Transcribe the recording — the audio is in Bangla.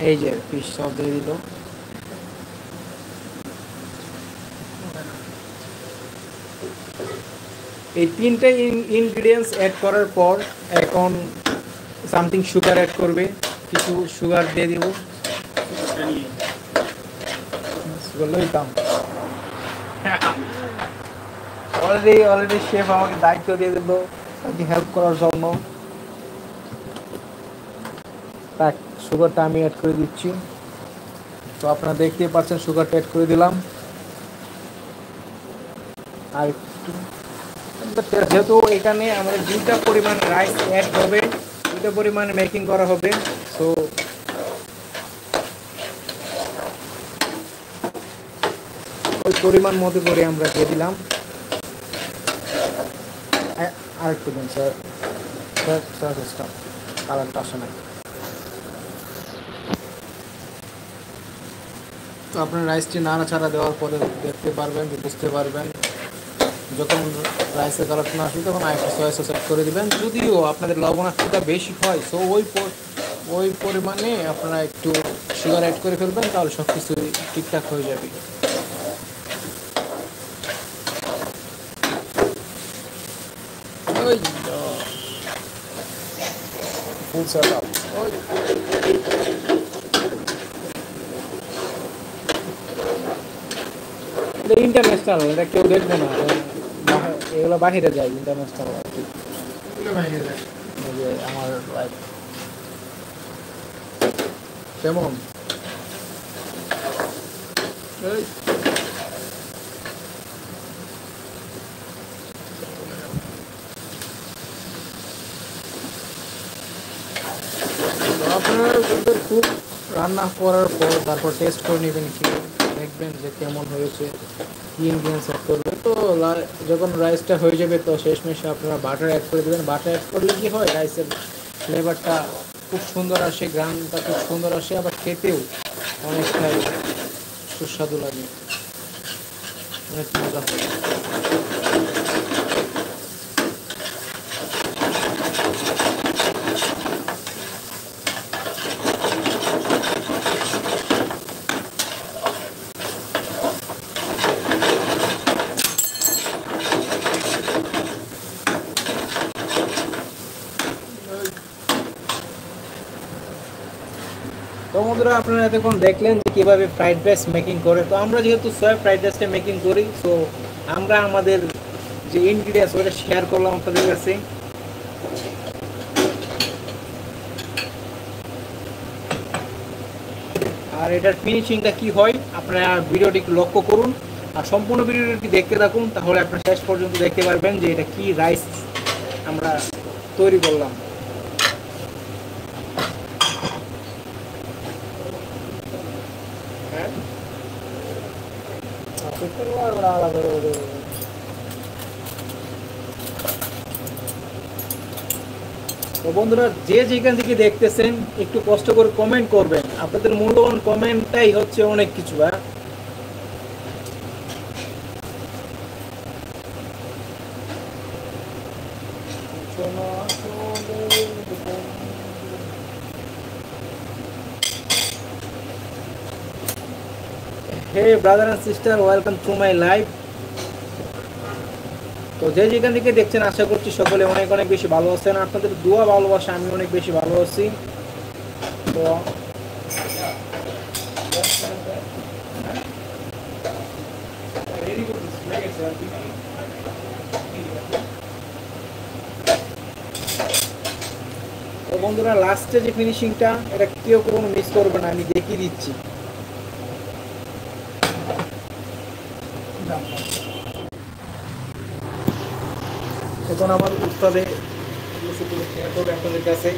এই যে ফিশ সস দিয়ে দিল। এই তিনটে ইনগ্রিডিয়েন্টস অ্যাড করার পর এখন সামথিং সুগার অ্যাড করবে, কিছু সুগার দিয়ে দিব। অলরেডি শেফ আমাকে দায়িত্ব দিয়ে দিল তাকে হেল্প করার জন্য। তাক সুগারটা আমি অ্যাড করে দিচ্ছি। তো আপনারা দেখতেই পাচ্ছেন সুগারটা অ্যাড করে দিলাম। আর একটু যেহেতু এখানে আমাদের দুইটা পরিমাণ রাইস অ্যাড হবে, দুইটা পরিমাণ মেকিং করা হবে, সো ওই পরিমাণ মতো করে আমরা দিয়ে দিলাম। আর একটু দিন স্যার, স্যার কালারটা আসে না। তো আপনার রাইসটি নাড়াচাড়া দেওয়ার পরে দেখতে পারবেন, বুঝতে পারবেন যখন রাইসের কালারটা না আসবে তখন আরেকটা সয়া সস অ্যাড করে দেবেন। যদিও আপনাদের লবণাক্তটা বেশি হয়, সো ওই পরিমাণে আপনারা একটু সুগার অ্যাড করে ফেলবেন, তাহলে সব কিছু ঠিকঠাক হয়ে যাবে। ওই ফুল সেট আপ। এটা ইন্টারন্যাশনাল, এটা কেউ দেখবে না, এগুলো বাহিরে যায় ইন্টারন্যাশনাল আর কি। আমার লাইফ কেমন আপনারা খুব রান্না করার পর তারপর টেস্ট করে নেবেন, কি দেখবেন যে কেমন হয়েছে, কি ইনগ্রিডিয়েন্টস অ্যাড করবে। তো যখন রাইসটা হয়ে যাবে তো শেষমেশে আপনারা বাটার অ্যাড করে দেবেন। বাটার অ্যাড করলে কি হয়, রাইসের ফ্লেভারটা খুব সুন্দর আসে, গ্রানটা খুব সুন্দর আসে, আবার খেতেও অনেকটাই সুস্বাদু লাগে, অনেক মজা হয়। তো বন্ধুরা আপনারা এতক্ষণ দেখলেন যে কীভাবে ফ্রাইড রাইস মেকিং করে। তো আমরা যেহেতু সয়া ফ্রাইড রাইসটা মেকিং করি, সো আমরা আমাদের যে ইনগ্রিডিয়েন্টস ওটা শেয়ার করলাম আপনাদের কাছে। আর এটার ফিনিশিংটা কি হয় আপনারা ভিডিওটি লক্ষ্য করুন আর সম্পূর্ণ ভিডিওটি দেখতে থাকুন, তাহলে আপনারা শেষ পর্যন্ত দেখতে পারবেন যে এটা কি রাইস আমরা তৈরি করলাম। তো বন্ধুরা যে যেখান থেকে দেখতেছেন একটু কষ্ট করে কমেন্ট করবেন, আপনাদের মূল্যবান কমেন্টটাই হচ্ছে অনেক কিছু। Hey brother and sister, welcome to my live. তো যে যেখান থেকে দেখছেন আশা করছি সকলে অনেক অনেক বেশি ভালো আছেন, আপনাদের দোয়া ভালোবাসা আমি অনেক বেশি ভালো আছি। তো বন্ধুরা লাস্টে যে ফিনিশিংটা এটা কেউ কোনো মিস করবে না, আমি দেখিয়ে দিচ্ছি। এখন আমার উস্তাদে আপনাদের কাছে